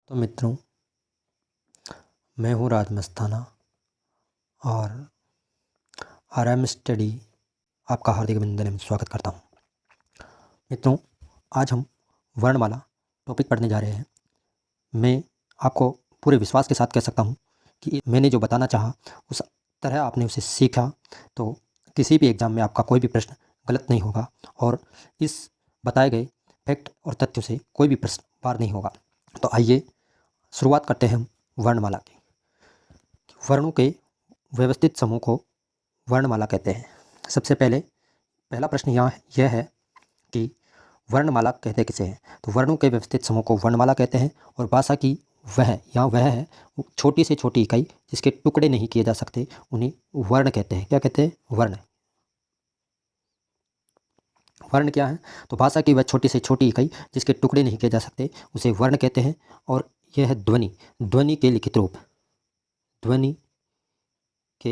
तो मित्रों, मैं हूँ राज मस्ताना और RM स्टडी आपका हार्दिक अभिनंदन एवं स्वागत करता हूँ। मित्रों, आज हम वर्णमाला टॉपिक पढ़ने जा रहे हैं। मैं आपको पूरे विश्वास के साथ कह सकता हूँ कि मैंने जो बताना चाहा उस तरह आपने उसे सीखा तो किसी भी एग्ज़ाम में आपका कोई भी प्रश्न गलत नहीं होगा और इस बताए गए फैक्ट और तथ्यों से कोई भी प्रश्न पार नहीं होगा। तो आइए शुरुआत करते हैं हम वर्णमाला की। वर्णों के व्यवस्थित समूह को वर्णमाला कहते हैं। सबसे पहला प्रश्न यह है कि वर्णमाला कहते किसे हैं। तो वर्णों के व्यवस्थित समूह को वर्णमाला कहते हैं और भाषा की वह है छोटी से छोटी इकाई जिसके टुकड़े नहीं किए जा सकते, उन्हें वर्ण कहते हैं। क्या कहते हैं? वर्ण। वर्ण क्या है? तो भाषा की वह छोटी से छोटी इकाई जिसके टुकड़े नहीं किए जा सकते उसे वर्ण कहते हैं। और यह है ध्वनि के लिखित रूप। ध्वनि के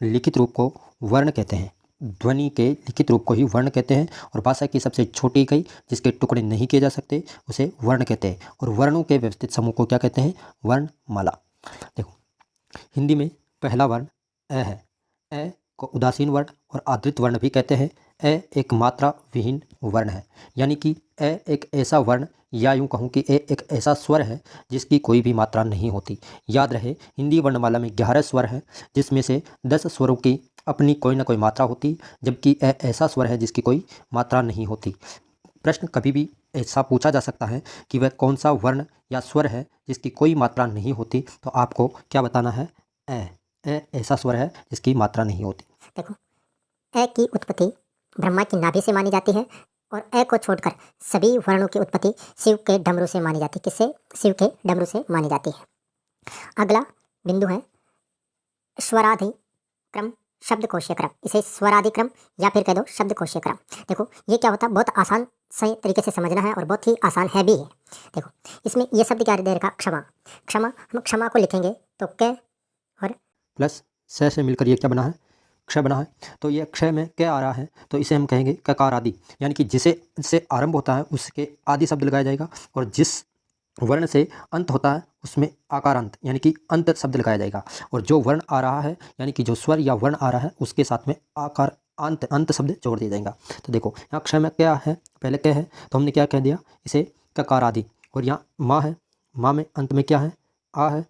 लिखित रूप को वर्ण कहते हैं। ध्वनि के लिखित रूप को ही वर्ण कहते हैं और भाषा की सबसे छोटी इकाई जिसके टुकड़े नहीं किए जा सकते उसे वर्ण कहते हैं। और वर्णों के व्यवस्थित समूह को क्या कहते हैं? वर्णमाला। देखो, हिंदी में पहला वर्ण अ है। अ को उदासीन वर्ण और आदृत वर्ण भी कहते हैं। अ एक मात्रा विहीन वर्ण है, यानी कि अ एक ऐसा वर्ण या यूँ कहूँ कि एक ऐसा स्वर है जिसकी कोई भी मात्रा नहीं होती। याद रहे, हिंदी वर्णमाला में 11 स्वर हैं जिसमें से 10 स्वरों की अपनी कोई ना कोई मात्रा होती, जबकि अ ऐसा स्वर है जिसकी कोई मात्रा नहीं होती। प्रश्न कभी भी ऐसा पूछा जा सकता है कि वह कौन सा वर्ण या स्वर है जिसकी कोई मात्रा नहीं होती, तो आपको क्या बताना है? अ ऐसा स्वर है जिसकी मात्रा नहीं होती। देखो, अ की उत्पत्ति ब्रह्मा की नाभि से मानी जाती है और अ को छोड़कर सभी वर्णों की उत्पत्ति शिव के डमरू से मानी जाती है। किससे? शिव के डमरू से मानी जाती है। अगला बिंदु है स्वराधि क्रम शब्दकोशीय क्रम। इसे स्वराधि क्रम या फिर कह दो शब्दकोशीय क्रम। देखो, ये क्या होता है? बहुत आसान सही तरीके से समझना है और बहुत ही आसान है भी है। देखो, इसमें ये शब्द क्या दे रखा? क्षमा। क्षमा, हम क्षमा को लिखेंगे तो क और प्लस से मिलकर ये क्या बना है? क्षय बना है। तो ये क्षय में क्या आ रहा है? तो इसे हम कहेंगे ककार आदि, यानी कि जिसे आरंभ होता है उसके आदि शब्द लगाया जाएगा और जिस वर्ण से अंत होता है उसमें आकारांत यानी कि अंत शब्द लगाया जाएगा। और जो वर्ण आ रहा है यानी कि जो स्वर या वर्ण आ रहा है उसके साथ में आकार अंत शब्द जोड़ दिया जाएगा। तो देखो, यहाँ क्षय में क्या है? पहले क्या है? तो हमने क्या कह दिया? इसे ककार आदि। और यहाँ माँ है, माँ में अंत में क्या है? आ है,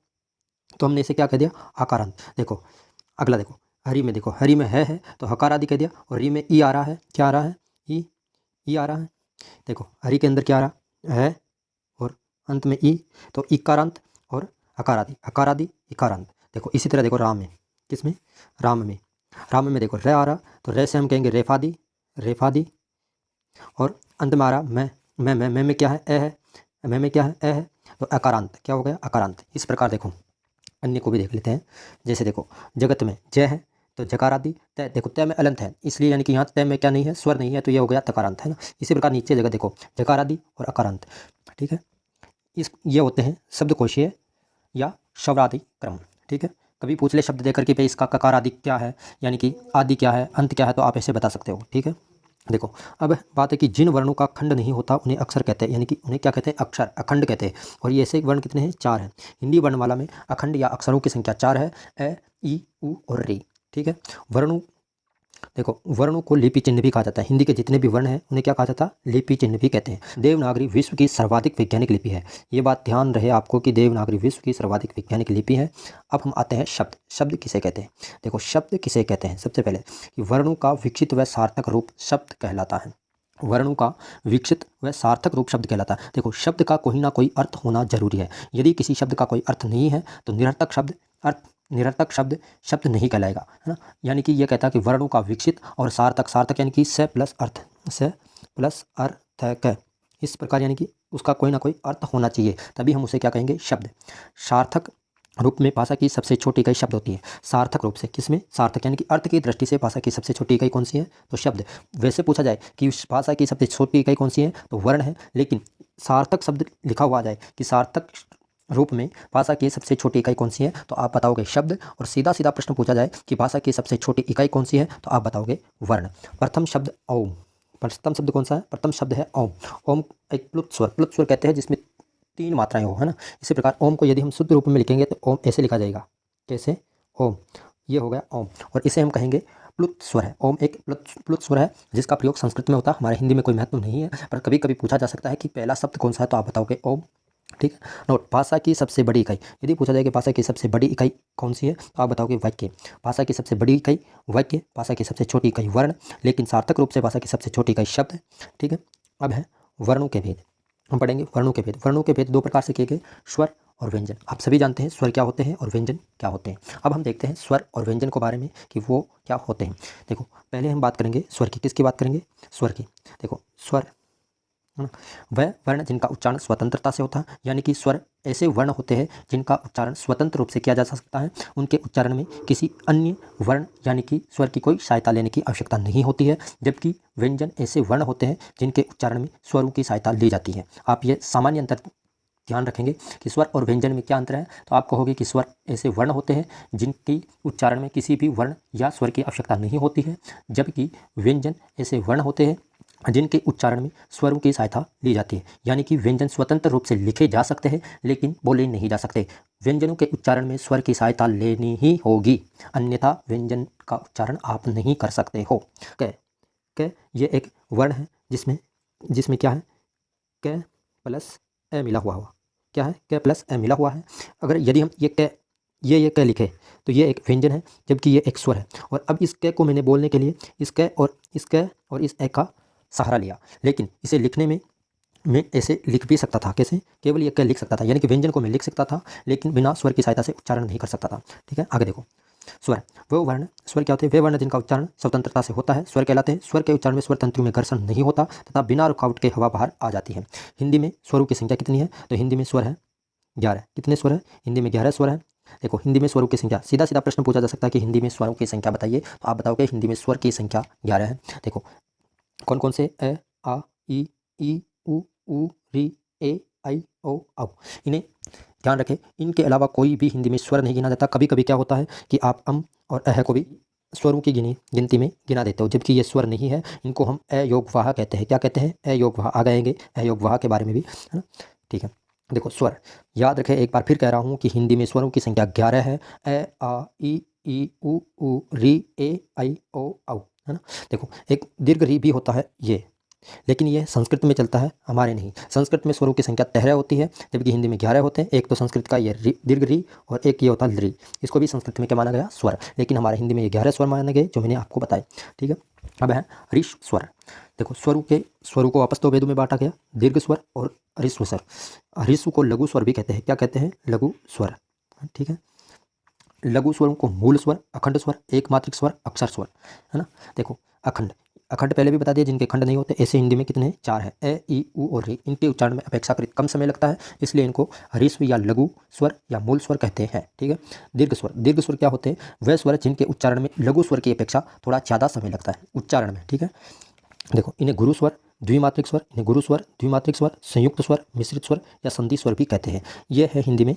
तो हमने इसे क्या कह दिया? आकारांत। देखो अगला, देखो हरि में, देखो हरि में है तो हकार आदि कह दिया और री में ई आ रहा है। क्या आ रहा है? ई आ रहा है। देखो हरि के अंदर क्या आ रहा है? और अंत में ई, तो इकारांत और हकार आदि इकारांत। देखो इसी तरह देखो राम में, किसमें? राम में देखो रे आ रहा, तो रे से हम कहेंगे रेफादी। और अंत में आ रहा मैं में क्या है? ए है। मैं में क्या है? ए है, तो अकारांत। क्या हो गया? अकारांत। इस प्रकार देखो अन्य को भी देख लेते हैं। जैसे देखो जगत में जय है तो जकार आदि। तय, देखो तय में अलंत है इसलिए यानी कि यहाँ तय में क्या नहीं है? स्वर नहीं है, तो ये हो गया तकारांत, है ना। इसी प्रकार नीचे जगह देखो जकार आदि और अकारांत। ठीक है, ये होते हैं शब्दकोशीय या शब्दादि क्रम। ठीक है, कभी पूछ ले शब्द देकर के भाई इसका ककार आदि क्या है, यानी कि आदि क्या है, अंत क्या है, तो आप ऐसे बता सकते हो। ठीक है, देखो अब बात है कि जिन वर्णों का खंड नहीं होता उन्हें अक्षर कहते हैं, यानी कि उन्हें क्या कहते हैं? अक्षर, अखंड कहते हैं। और ये ऐसे वर्ण कितने हैं? 4 हैं। हिंदी वर्णमाला में अखंड या अक्षरों की संख्या 4 है, अ, ई, उ और रे। ठीक है, वर्णों देखो वर्णों को लिपि चिन्ह भी कहा जाता है। हिंदी के जितने भी वर्ण हैं उन्हें क्या कहा जाता है? लिपि चिन्ह भी कहते हैं। देवनागरी विश्व की सर्वाधिक वैज्ञानिक लिपि है। ये बात ध्यान रहे आपको कि देवनागरी विश्व की सर्वाधिक वैज्ञानिक लिपि है। अब हम आते हैं शब्द किसे कहते हैं। देखो शब्द किसे कहते हैं, सबसे पहले कि वर्णों का विकसित व सार्थक रूप शब्द कहलाता है। वर्णों का विकसित व सार्थक रूप शब्द कहलाता है। देखो शब्द का कोई ना कोई अर्थ होना जरूरी है। यदि किसी शब्द का कोई अर्थ नहीं है तो निरर्थक शब्द नहीं कहलाएगा, है ना। यानी कि यह कहता है कि वर्णों का विकसित और सार्थक यानी कि से प्लस अर्थ इस प्रकार, यानी कि उसका कोई ना कोई अर्थ होना चाहिए, तभी हम उसे क्या कहेंगे? शब्द। सार्थक रूप में भाषा की सबसे छोटी इकाई शब्द होती है। सार्थक रूप से किसमें? सार्थक यानी कि अर्थ की दृष्टि से भाषा की सबसे छोटी इकाई कौन सी है? तो शब्द। वैसे पूछा जाए कि उस भाषा की सबसे छोटी इकाई कौन सी है, तो वर्ण है। लेकिन सार्थक शब्द लिखा हुआ आ जाए कि सार्थक रूप में भाषा की सबसे छोटी इकाई कौन सी है, तो आप बताओगे शब्द। और सीधा प्रश्न पूछा जाए कि भाषा की सबसे छोटी इकाई कौन सी है, तो आप बताओगे वर्ण। प्रथम शब्द ओम। प्रथम शब्द कौन सा है? प्रथम शब्द है ओम। ओम एक प्लुत स्वर कहते हैं जिसमें 3 मात्राएं हो, है ना। इसी प्रकार ओम को यदि हम शुद्ध रूप में लिखेंगे तो ओम ऐसे लिखा जाएगा, कैसे, ओम, ये हो गया ओम। और इसे हम कहेंगे प्लुत स्वर है। ओम एक प्लुत स्वर है जिसका प्रयोग संस्कृत में होता है, हमारे हिंदी में कोई महत्व नहीं है, पर कभी कभी पूछा जा सकता है कि पहला शब्द कौन सा है, तो आप बताओगे ओम। ठीक है। नोट, भाषा की सबसे बड़ी इकाई, यदि पूछा जाए कि भाषा की सबसे बड़ी इकाई कौन सी है, तो आप बताओगे वाक्य। भाषा की सबसे बड़ी इकाई वाक्य, भाषा की सबसे छोटी इकाई वर्ण, लेकिन सार्थक रूप से भाषा की सबसे छोटी इकाई शब्द है। ठीक है। अब है वर्णों के भेद, हम पढ़ेंगे वर्णों के भेद। वर्णों के भेद 2 प्रकार से किए गए, स्वर और व्यंजन। आप सभी जानते हैं स्वर क्या होते हैं और व्यंजन क्या होते हैं। अब हम देखते हैं स्वर और व्यंजन के बारे में कि वो क्या होते हैं। देखो, पहले हम बात करेंगे स्वर की। किसकी बात करेंगे? स्वर की। देखो, स्वर वह वर्ण जिनका उच्चारण स्वतंत्रता से होता है, यानी कि स्वर ऐसे वर्ण होते हैं जिनका उच्चारण स्वतंत्र रूप से किया जा सकता है। उनके उच्चारण में किसी अन्य वर्ण यानी कि स्वर की कोई सहायता लेने की आवश्यकता नहीं होती है। जबकि व्यंजन ऐसे वर्ण होते हैं जिनके उच्चारण में स्वरों की सहायता ली जाती है। आप ये सामान्य अंतर ध्यान रखेंगे कि स्वर और व्यंजन में क्या अंतर है, तो आप कहोगे कि स्वर ऐसे वर्ण होते हैं जिनकी उच्चारण में किसी भी वर्ण या स्वर की आवश्यकता नहीं होती है, जबकि व्यंजन ऐसे वर्ण होते हैं जिनके उच्चारण में स्वरों की सहायता ली जाती है। यानी कि व्यंजन स्वतंत्र रूप से लिखे जा सकते हैं लेकिन बोले नहीं जा सकते। व्यंजनों के उच्चारण में स्वर की सहायता लेनी ही होगी, अन्यथा व्यंजन का उच्चारण आप नहीं कर सकते हो। क क ये एक वर्ण है जिसमें क्या है, क प्लस ए मिला हुआ क्या है, क प्लस ए मिला हुआ है। अगर यदि हम ये क लिखे तो ये एक व्यंजन है, जबकि ये एक स्वर है। और अब इस क को मैंने बोलने के लिए इस क और इस ए का सहारा लिया, लेकिन इसे लिखने में मैं ऐसे लिख भी सकता था। कैसे? केवल ये क लिख सकता था, यानी कि व्यंजन को मैं लिख सकता था लेकिन बिना स्वर की सहायता से उच्चारण नहीं कर सकता था। ठीक है, आगे देखो। स्वर, वो वर्ण, स्वर क्या होते हैं? वे वर्ण जिनका उच्चारण स्वतंत्रता से होता है, स्वर कहलाते हैं। स्वर के उच्चारण में स्वर तंतुओं में घर्षण नहीं होता तथा बिना रुकावट के हवा बाहर आ जाती है। हिंदी में स्वरों की संख्या कितनी है? तो हिंदी में स्वर है 11। कितने स्वर है? हिंदी में 11 स्वर है। देखो, हिंदी में स्वरों की संख्या, सीधा सीधा प्रश्न पूछा जा सकता है कि हिंदी में स्वरों की संख्या बताइए, तो आप बताओगे हिंदी में स्वर की संख्या 11 है। देखो, कौन कौन से? अ, आ, ई, उ, री, ए, आई, ओ, औ। इन्हें ध्यान रखें, इनके अलावा कोई भी हिंदी में स्वर नहीं गिना जाता। कभी कभी क्या होता है कि आप अम और अह को भी स्वरों की गिनती में गिना देते हो, जबकि ये स्वर नहीं है। इनको हम अयोगवाह कहते हैं। क्या कहते हैं? अयोगवाह। आ जाएंगे अयोगवाह के बारे में भी, है ना। ठीक है। देखो, स्वर याद रखें, एक बार फिर कह रहा हूँ कि हिंदी में स्वरों की संख्या 11 है। अ, आ, ई, उ, री, ए, आई, ओ, औ, है ना। देखो, एक दीर्घ री भी होता है ये, लेकिन ये संस्कृत में चलता है, हमारे नहीं। संस्कृत में स्वरों की संख्या 13 होती है, जबकि हिंदी में 11 होते हैं। एक तो संस्कृत का ये दीर्घ री और एक ये होता है री। इसको भी संस्कृत में क्या माना गया? स्वर। लेकिन हमारे हिंदी में ये 11 स्वर माने गए, जो मैंने आपको बताए। ठीक है। अब है ऋष्व स्वर। देखो, स्वरों को वापस तो वेदों में बांटा गया, दीर्घ स्वर और ऋष्व स्वर। ऋष्व को लघु स्वर भी कहते हैं। क्या कहते हैं? लघु स्वर। ठीक है। लघु स्वरों को मूल स्वर, अखंड स्वर, एकमात्रिक स्वर, अक्षर स्वर, है ना। देखो, अखंड पहले भी बता दिया, जिनके खंड नहीं होते, ऐसे हिंदी में कितने? 4 है। ए, ई, उ और री। इनके उच्चारण में अपेक्षाकृत कम समय लगता है, इसलिए इनको ह्रस्व या लघु स्वर या मूल स्वर कहते हैं। ठीक है। दीर्घ स्वर क्या होते हैं? वह स्वर जिनके उच्चारण में लघु स्वर की अपेक्षा थोड़ा ज़्यादा समय लगता है उच्चारण में। ठीक है। देखो, इन्हें गुरु स्वर, द्विमात्रिक स्वर, संयुक्त स्वर, मिश्रित स्वर या संधि स्वर भी कहते हैं। यह है हिंदी में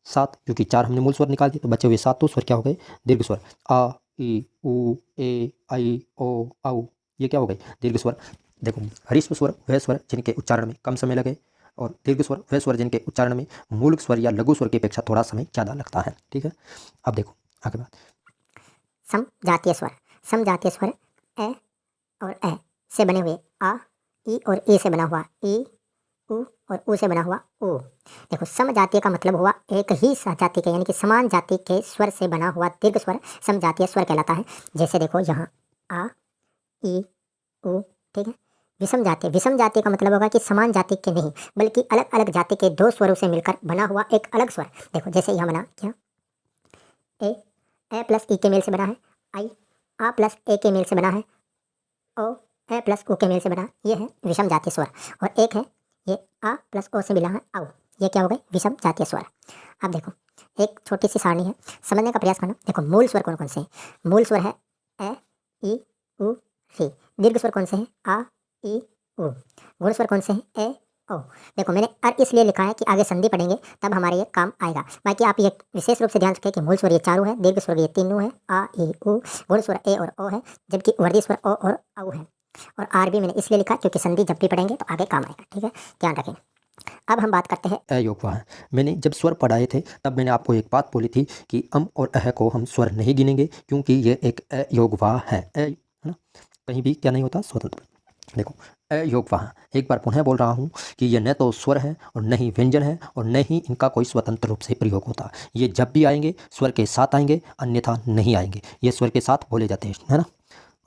7, क्योंकि 4 हमने मूल स्वर निकाल दिए, तो बचे हुए 7 स्वर क्या हो गए? दीर्घ स्वर। आ, ई, उ, ए, आई, ओ, औ, ये क्या हो गए? दीर्घ स्वर। देखो, ह्रस्व स्वर वह स्वर जिनके उच्चारण में कम समय लगे, और दीर्घ स्वर वह स्वर जिनके उच्चारण में मूल स्वर या लघु स्वर की अपेक्षा थोड़ा समय ज़्यादा लगता है। ठीक है। अब देखो आगे बात। समजातीय स्वर। समजातीय स्वर ए और ए से बने हुए आ, ई और ए से बना हुआ ई, उ और ऊ से बना हुआ ओ। देखो, समजातीय का मतलब हुआ एक ही जाति के, यानी कि समान जाति के स्वर से बना हुआ दीर्घ स्वर समजातीय स्वर कहलाता है। जैसे देखो यहाँ आ, ई, उ। ठीक है। विषम जाति का मतलब होगा कि समान जाति के नहीं, बल्कि अलग अलग जाति के 2 स्वरों से मिलकर बना हुआ एक अलग स्वर। देखो, जैसे यहाँ बना क्या? ए प्लस ई के मेल से बना है। आई, आ प्लस ए के मेल से बना है। ओ, ए प्लस ओ के मेल से बना, ये है विषम जातीय स्वर। और एक है ये आ प्लस ओ से मिला है औ, ये क्या हो गए? विषम जातीय स्वर। अब देखो, एक छोटी सी सारणी है, समझने का प्रयास करना। देखो, मूल स्वर कौन कौन से हैं? मूल स्वर है ए, ई, उ, री। दीर्घ स्वर कौन से हैं? आ, ई, उ। गुण स्वर कौन से हैं? ए, ओ। देखो, मैंने अर इसलिए लिखा है कि आगे संधि पढ़ेंगे तब हमारे ये काम आएगा। बाकी आप ये विशेष रूप से ध्यान रखें कि मूल स्वर ये 4 है, दीर्घ स्वर ये 3 है, आ, ई, उ। गुण स्वर ए और ओ है, जबकि वर्धी स्वर ओ और औ है। और आर भी मैंने इसलिए लिखा क्योंकि संधि जब भी पढ़ेंगे तो आगे काम आएगा। ठीक है, ध्यान रखें। अब हम बात करते हैं अयोगवाह है। मैंने जब स्वर पढ़ाए थे तब मैंने आपको एक बात बोली थी कि अम और अह को हम स्वर नहीं गिनेंगे क्योंकि ये एक अयोगवाह है ना, कहीं भी क्या नहीं होता, स्वतंत्र। देखो अयोगवाह, एक बार पुनः बोल रहा हूँ कि ये न तो स्वर है और न ही व्यंजन है और न ही इनका कोई स्वतंत्र रूप से प्रयोग होता। ये जब भी आएंगे स्वर के साथ आएंगे, अन्यथा नहीं आएंगे। ये स्वर के साथ बोले जाते हैं, है ना।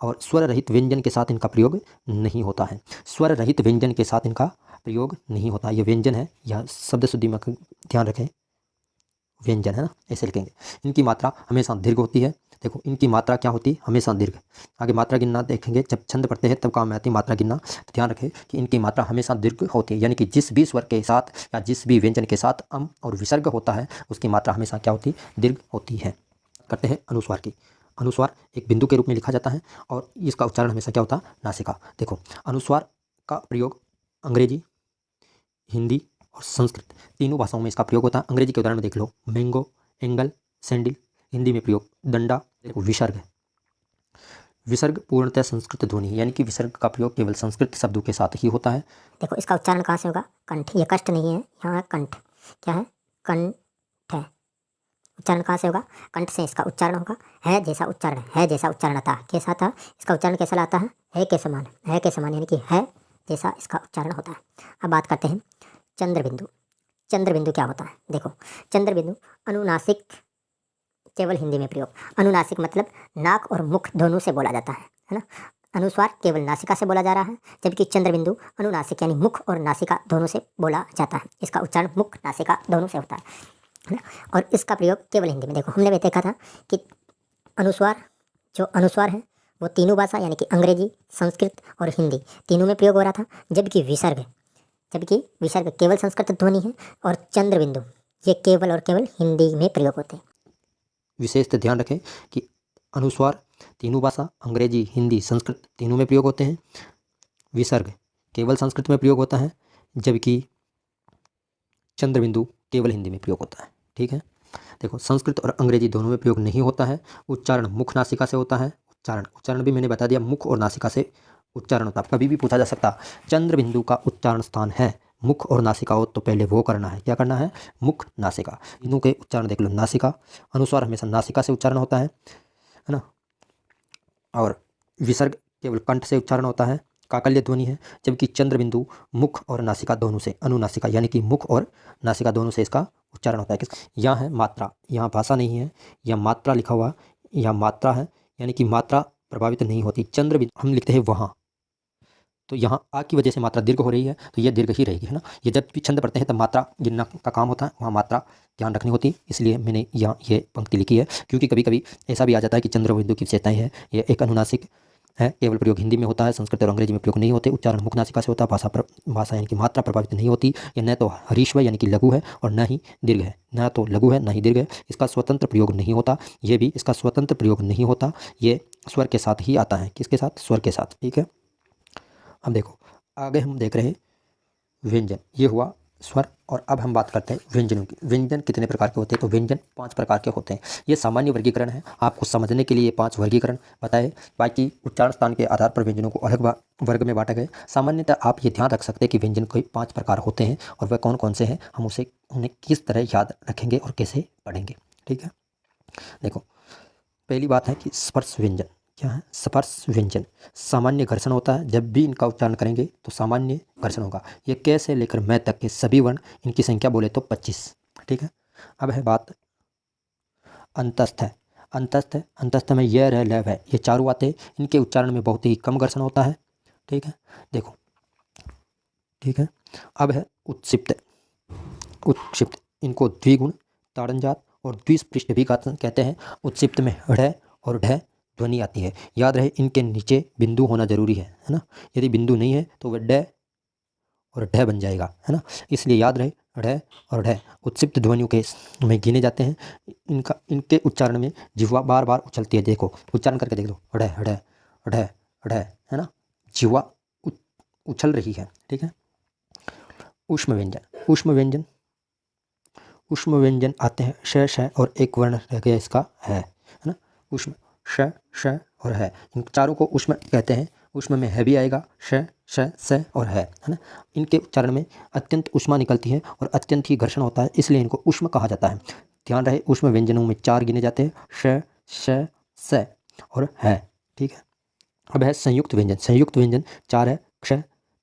और स्वर रहित व्यंजन के साथ इनका प्रयोग नहीं होता है। स्वर रहित व्यंजन के साथ इनका प्रयोग नहीं होता। ये व्यंजन है, यह शब्द शुद्धि में ध्यान रखें, व्यंजन है ना, ऐसे लिखेंगे। इनकी मात्रा हमेशा दीर्घ होती है। देखो इनकी मात्रा क्या होती है, हमेशा दीर्घ। आगे मात्रा गिनना देखेंगे, जब छंद पढ़ते हैं तब काम में आती है मात्रा गिनना। तो ध्यान रखें कि इनकी मात्रा हमेशा दीर्घ होती है, यानी कि जिस भी स्वर के साथ या जिस भी व्यंजन के साथ अम और विसर्ग होता है उसकी मात्रा हमेशा क्या होती है, दीर्घ होती है। करते हैं अनुस्वार की। अनुस्वार एक बिंदु के रूप में लिखा जाता है और इसका उच्चारण हमेशा क्या होता है, नासिका। देखो अनुस्वार का प्रयोग अंग्रेजी, हिंदी और संस्कृत तीनों भाषाओं में इसका प्रयोग होता है। अंग्रेजी के उदाहरण में देख लो, मैंगो, एंगल, सैंडल। हिंदी में प्रयोग दंडा। देखो विसर्ग, विसर्ग पूर्णतः संस्कृत ध्वनि है, यानी कि विसर्ग का प्रयोग केवल संस्कृत शब्दों के साथ ही होता है। देखो इसका उच्चारण कहाँ से होगा, कंठ। ये कष्ट नहीं है, यहाँ है कंठ। क्या है, कंठ है। उच्चारण कहाँ से होगा, कंठ से इसका उच्चारण होगा। है जैसा उच्चारण, है जैसा उच्चारण आता है। कैसा था इसका उच्चारण, कैसा आता है, है के समान। है के समान यानी कि है जैसा इसका उच्चारण होता है। अब बात करते हैं चंद्र बिंदु। चंद्र बिंदु क्या होता है, देखो चंद्र बिंदु अनुनासिक, केवल हिंदी में प्रयोग। अनुनासिक मतलब नाक और मुख दोनों से बोला जाता है ना। अनुस्वार केवल नासिका से बोला जा रहा है, जबकि चंद्र बिंदु अनुनासिक यानी मुख और नासिका दोनों से बोला जाता है। इसका उच्चारण मुख नासिका दोनों से होता है ना। और इसका प्रयोग केवल हिंदी में। देखो हमने भी देखा था कि अनुस्वार, जो अनुस्वार है वो तीनों भाषा यानी कि अंग्रेजी, संस्कृत और हिंदी तीनों में प्रयोग हो रहा था, जबकि विसर्ग केवल संस्कृत ध्वनि है और चंद्र बिंदु ये केवल और केवल हिंदी में प्रयोग होते हैं। विशेषतः ध्यान रखें कि अनुस्वार तीनों भाषा अंग्रेजी, हिंदी, संस्कृत तीनों में प्रयोग होते हैं। विसर्ग केवल संस्कृत में प्रयोग होता है, जबकि चंद्र बिंदु केवल हिंदी में प्रयोग होता है। ठीक है, देखो संस्कृत और अंग्रेजी दोनों में प्रयोग नहीं होता है। उच्चारण मुख नासिका से होता है। उच्चारण भी मैंने बता दिया, मुख और नासिका से उच्चारण होता है। कभी भी पूछा जा सकता चंद्र बिंदु का उच्चारण स्थान है मुख और नासिका हो तो पहले वो करना है, क्या करना है, मुख नासिका। इनों के उच्चारण देख लो, नासिका। अनुस्वार हमेशा नासिका से उच्चारण होता है ना। और विसर्ग केवल कंठ से उच्चारण होता है, काकल्य ध्वनि है, जबकि चंद्र बिंदु मुख और नासिका दोनों से, अनुनासिका यानी कि मुख और नासिका दोनों से इसका उच्चारण होता है। यहाँ है मात्रा, यहाँ भाषा नहीं है, यहाँ मात्रा लिखा हुआ, यहाँ मात्रा है, यानी कि मात्रा प्रभावित नहीं होती। चंद्र बिंदु हम लिखते हैं वहाँ, तो यहाँ आ की वजह से मात्रा दीर्घ हो रही है तो ये दीर्घ ही रहेगी, है ना। ये जब भी छंद पढ़ते हैं तब मात्रा गिनना का काम होता है, वहाँ मात्रा ध्यान रखनी होती है। इसलिए मैंने यहाँ ये पंक्ति लिखी है, क्योंकि कभी कभी ऐसा भी आ जाता है कि चंद्र बिंदु की विशेषताएं है। ये एक अनुनासिक है, केवल प्रयोग हिंदी में होता है, संस्कृत और अंग्रेजी में प्रयोग नहीं होते। उच्चारण मुख नासिका से होता है। भाषा यानी कि मात्रा प्रभावित नहीं होती। ये न तो हरीश्व यानी कि लघु है और न ही दीर्घ है, न तो लघु है न ही दीर्घ है। इसका स्वतंत्र प्रयोग नहीं होता, ये भी इसका स्वतंत्र प्रयोग नहीं होता। ये स्वर के साथ ही आता है, किसके साथ, स्वर के साथ। ठीक है, अब देखो आगे हम देख रहे हैं व्यंजन। ये हुआ स्वर, और अब हम बात करते हैं व्यंजनों की। व्यंजन कितने प्रकार के होते हैं, तो व्यंजन 5 प्रकार के होते हैं। ये सामान्य वर्गीकरण है, आपको समझने के लिए ये 5 वर्गीकरण बताए। बाकी उच्चारण स्थान के आधार पर व्यंजनों को अलग वर्ग में बांटा गया। सामान्यतः आप ये ध्यान रख सकते हैं कि व्यंजन कोई 5 प्रकार होते हैं, और वह कौन कौन से हैं, हम उन्हें किस तरह याद रखेंगे और कैसे पढ़ेंगे। ठीक है, देखो पहली बात है कि स्पर्श व्यंजन। क्या है, स्पर्श व्यंजन। सामान्य घर्षण होता है, जब भी इनका उच्चारण करेंगे तो सामान्य घर्षण होगा। ये क से लेकर मैं तक के सभी वर्ण, इनकी संख्या बोले तो 25। ठीक है, अब है बात अंतस्थ है। अंतस्थ में य, र, ल, व ये चारों आते हैं। इनके उच्चारण में बहुत ही कम घर्षण होता है। ठीक है, देखो ठीक है, अब है उत्क्षिप्त। उत्क्षिप्त इनको द्विगुण, ताड़नजात और द्विस्पृष्ट भी कहते हैं। उत्क्षिप्त में ढ़ और ढ ध्वनि आती है। याद रहे इनके नीचे बिंदु होना जरूरी है ना। यदि बिंदु नहीं है तो वह ड और ढ बन जाएगा, है ना। इसलिए याद रहे ढ़ और ढ उत्क्षिप्त ध्वनियों के में गिने जाते हैं। इनके उच्चारण में जिह्वा बार बार उछलती है। देखो उच्चारण करके देख लो, ढ़ ढ़ ढ़ ढ़, है ना, जिह्वा उछल रही है। ठीक है, ऊष्म व्यंजन। ऊष्म व्यंजन आते हैं श, श और एक वर्ण रह गया इसका है ना। ऊष्म श, श और है, इन चारों को ऊष्म कहते हैं। ऊष्म में है भी आएगा, श और है ना। इनके उच्चारण में अत्यंत ऊष्मा निकलती है और अत्यंत ही घर्षण होता है, इसलिए इनको ऊष्म कहा जाता है। ध्यान रहे ऊष्म व्यंजनों में 4 गिने जाते हैं, श और है। ठीक है, अब है संयुक्त व्यंजन। संयुक्त व्यंजन 4 है, क्ष,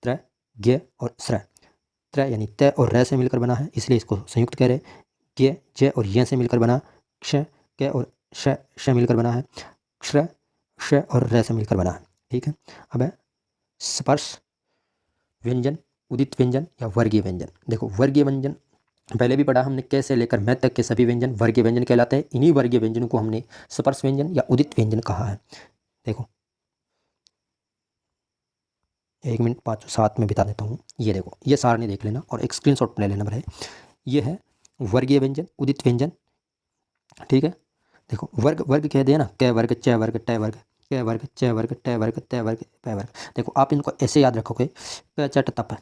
त्र, ज्ञ और स्र। त्र यानी त और र से मिलकर बना है, इसलिए इसको संयुक्त कह रहे हैं। ज्ञ, ज और य से मिलकर बना, क्ष, क और श मिलकर बना है, क्ष, श और र से मिलकर बना है। ठीक है, अब है स्पर्श व्यंजन, उदित व्यंजन या वर्गीय व्यंजन। देखो वर्गीय व्यंजन पहले भी पढ़ा हमने, क से लेकर मैं तक के सभी व्यंजन वर्गीय व्यंजन कहलाते हैं। इन्हीं वर्गीय व्यंजनों को हमने स्पर्श व्यंजन या उदित व्यंजन कहा है। देखो 1 मिनट 5-7 में बिता देता हूँ। ये देखो, ये सारणी देख लेना और एक स्क्रीनशॉट ले लेना मेरे। ये है वर्गीय व्यंजन, उदित व्यंजन। ठीक है, देखो वर्ग वर्ग कह दिया ना, क वर्ग, च वर्ग, ट वर्ग, क वर्ग, च वर्ग, ट वर्ग, त वर्ग, प वर्ग। देखो आप इनको ऐसे याद रखोगे, क च ट तप,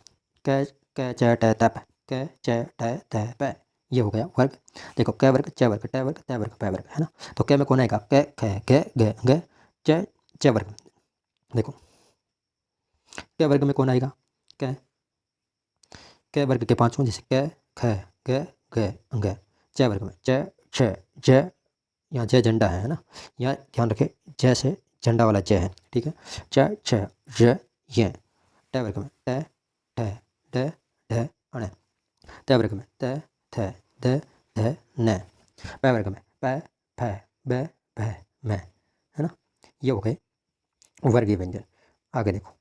क च ट तप, क च ट त प, ये हो गया वर्ग। देखो क वर्ग, च वर्ग, ट वर्ग, त वर्ग, प वर्ग, है ना। तो क में कौन आएगा, क, ख, ग, ग, ग, च वर्ग। देखो क वर्ग में कौन आएगा, क, क वर्ग के 5 जैसे क, ख, ग, ग, ग। च वर्ग में च, छ, ज, यहाँ जय झंडा है ना, यहाँ ध्यान रखें जय से झंडा वाला जय है। ठीक है, च, छ, ज, य। ट वर्ग में ट, ठ, ड, ढ, अण। त वर्ग में त, थ, द, ध, न। प वर्ग में प, फ, ब, भ, म, है ना। ये हो गए वर्गीय व्यंजन। आगे देखो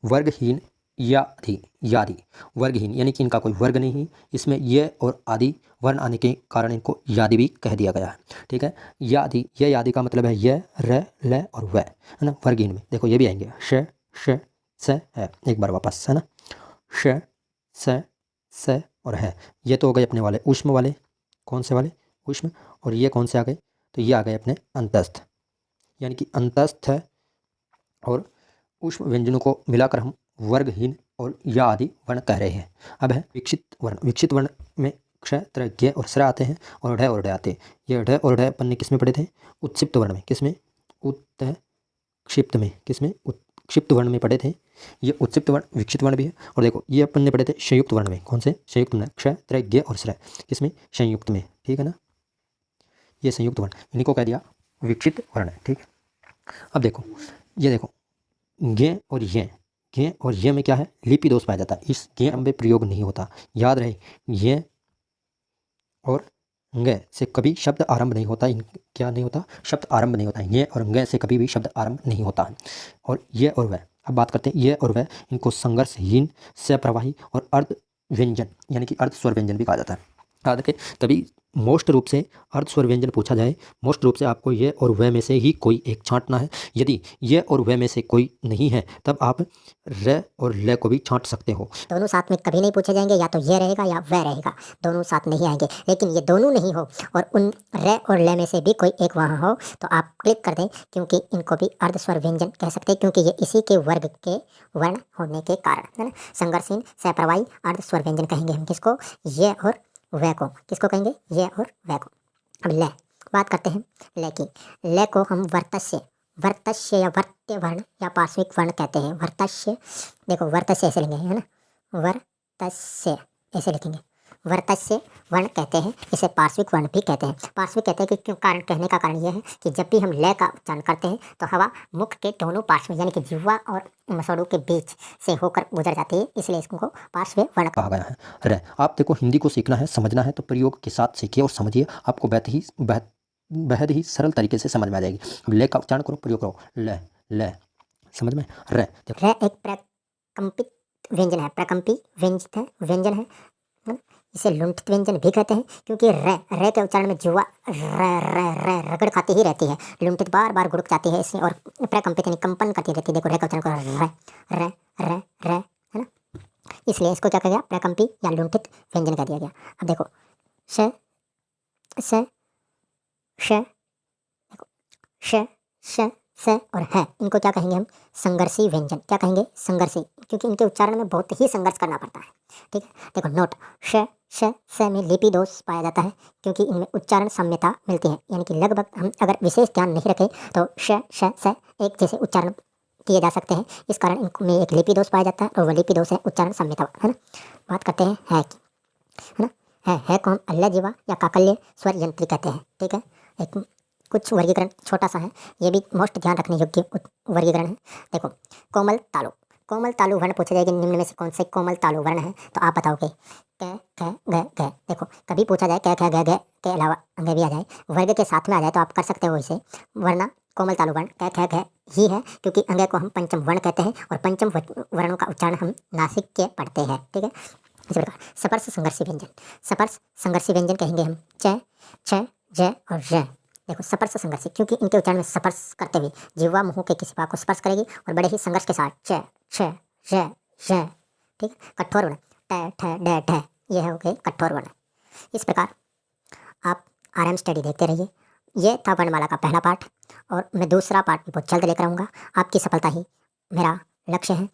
वर्गहीन यादि। वर्गहीन यानी कि इनका कोई वर्ग नहीं, इसमें ये और आदि वर्ण आने के कारण इनको यादि भी कह दिया गया है। ठीक है, यादि, ये यादि का मतलब है य, र, ल और व, है ना। वर्गहीन में देखो ये भी आएंगे, श, स, है। एक बार वापस, है ना, श, स और है। ये तो हो गए अपने वाले ऊष्म वाले। कौन से वाले, ऊष्म। और ये कौन से आ गए, तो ये आ गए अपने अंतस्थ, यानी कि अंतस्थ है। और ऊष्म व्यंजनों को मिलाकर हम वर्गहीन और या आदि वर्ण कह रहे हैं। अब है विकसित वर्ण। विकसित वर्ण में क्ष, त्र, ज्ञ और स्र आते हैं और ढ आते हैं। ये ढ और ढ अपन ने किस में पढ़े थे, उत्क्षिप्त वर्ण में। किस में, उत्क्षिप्त में। किस में, उत्क्षिप्त वर्ण में पढ़े थे। ये उत्क्षिप्त वर्ण विकसित वर्ण भी है। और देखो ये अपन ने पढ़े थे संयुक्त वर्ण में। कौन से, संयुक्त वर्ण, क्ष, त्र, ज्ञ और स्र। किसमें, संयुक्त में। ठीक है ना, ये संयुक्त वर्ण, इन्हीं को कह दिया विकसित वर्ण। ठीक है, अब देखो ये देखो ज्ञ और य। ज्ञ और य में क्या है, लिपि दोष पाया जाता है। इस ज्ञ में प्रयोग नहीं होता। याद रहे य और ङ से कभी शब्द आरंभ नहीं होता। क्या नहीं होता, शब्द आरंभ नहीं होता। य और ङ से कभी भी शब्द आरंभ नहीं होता है। और ये और वह, अब बात करते हैं ये और वह, इनको संघर्षहीन, सप्रवाही और अर्ध व्यंजन यानी कि अर्ध स्वर व्यंजन भी कहा जाता है। याद रखें, तभी मोस्ट रूप से अर्ध स्वर व्यंजन पूछा जाए, मोस्ट रूप से आपको ये और वह में से ही कोई एक छांटना है। यदि ये और वह में से कोई नहीं है तब आप र और ल को भी छांट सकते हो। दोनों साथ में कभी नहीं पूछे जाएंगे, या तो ये रहेगा या वह रहेगा, दोनों साथ नहीं आएंगे। लेकिन ये दोनों नहीं हो और उन र और ल में से भी कोई एक वहाँ हो तो आप क्लिक कर दें, क्योंकि इनको भी अर्धस्वर व्यंजन कह सकते हैं, क्योंकि ये इसी के वर्ग के वर्ण होने के कारण, है ना। संघर्षहीन, सप्रवाही, अर्धस्वर व्यंजन कहेंगे हम किसको, ये और वह को। किसको कहेंगे, ये और वह को। अब ल बात करते हैं ल की। ल को हम वर्तस्य या वर्त्य वर्ण या पार्श्विक वर्ण कहते हैं। वर्तस्य, देखो वर्तस्य ऐसे लिखेंगे, है ना, वर्तस्य ऐसे लिखेंगे। वर्तस्य वर्ण कहते हैं, इसे पार्श्विक वर्ण भी कहते हैं। पार्श्विक कहते हैं कि क्यों, कारण कहने का कारण यह है कि जब भी हम ल का उच्चारण करते हैं तो हवा मुख के दोनों पार्श्व यानी कि जिह्वा और मसोड़ों के बीच से होकर गुजर जाती है, इसलिए इसको पार्श्व वर्ण कहा गया है। र, आप देखो हिंदी को सीखना है, समझना है तो प्रयोग के साथ सीखिए और समझिए, आपको बेहद ही सरल तरीके से समझ में आ जाएगी। अब ले का उच्चारण करो, प्रयोग करो, ल, समझ में। र एक प्रकंपित व्यंजन है, प्रकंपी व्यंजन है ना? इसे लुंठित व्यंजन भी कहते हैं, क्योंकि र के उच्चारण में जुआ रगड़ खाती ही रहती है, लुंठित बार बार गुड़क जाती है इसमें, और प्रकंपित यानी कंपन करती रहती है। देखो र का उच्चारण करो, र, है ना, इसलिए इसको क्या कहा गया, प्रकंपी या लुंठित व्यंजन कह दिया गया। अब देखो श, और है, इनको क्या कहेंगे हम, संघर्षी व्यंजन। क्या कहेंगे, संघर्षी, क्योंकि इनके उच्चारण में बहुत ही संघर्ष करना पड़ता है। ठीक है, देखो नोट, श में लिपि दोष पाया जाता है, क्योंकि इनमें उच्चारण साम्यता मिलती है, यानी कि लगभग हम अगर विशेष ध्यान नहीं रखें तो श एक जैसे उच्चारण किए जा सकते हैं। इस कारण इनमें एक लिपि दोष पाया जाता है और वह लिपि दोष है उच्चारण सम्यता, है ना। बात करते हैं है की, है ना। है को हम अल्य जीवा या काकल्य स्वर यंत्री कहते हैं, ठीक है। एक कुछ वर्गीकरण छोटा सा है, ये भी मोस्ट ध्यान रखने योग्य वर्गीकरण है। देखो, कोमल तालु, कोमल तालु वर्ण पूछे जाएगी निम्न में से कौन से कोमल तालु वर्ण है, तो आप बताओगे क ख ग घ। देखो, कभी पूछा जाए क ख ग घ के अलावा अंग भी आ जाए, वर्ग के साथ में आ जाए, तो आप कर सकते हो इसे, वरना कोमल तालु वर्ण क ख घ ही है, क्योंकि अंग को हम पंचम वर्ण कहते हैं और पंचम वर्णों का उच्चारण हम नासिक के पढ़ते हैं, ठीक है। इसी प्रकार स्पर्श संघर्षी व्यंजन, स्पर्श संघर्षी व्यंजन कहेंगे हम च, छ, ज और ज। देखो, स्पर्श संघर्षी, क्योंकि इनके उच्चारण में स्पर्श करते हुए जिह्वा मुंह के किसी भाग को स्पर्श करेगी और बड़े ही संघर्ष के साथ च, छ, ज, ज, ठीक है। कठोर वर्ण ट, ठ, ड, ढ, ये हो गए कठोर वर्ण। इस प्रकार आप RM स्टडी देखते रहिए। ये था वर्णमाला का पहला पार्ट और मैं दूसरा पार्ट भी बहुत जल्द लेकर आऊँगा। आपकी सफलता ही मेरा लक्ष्य है।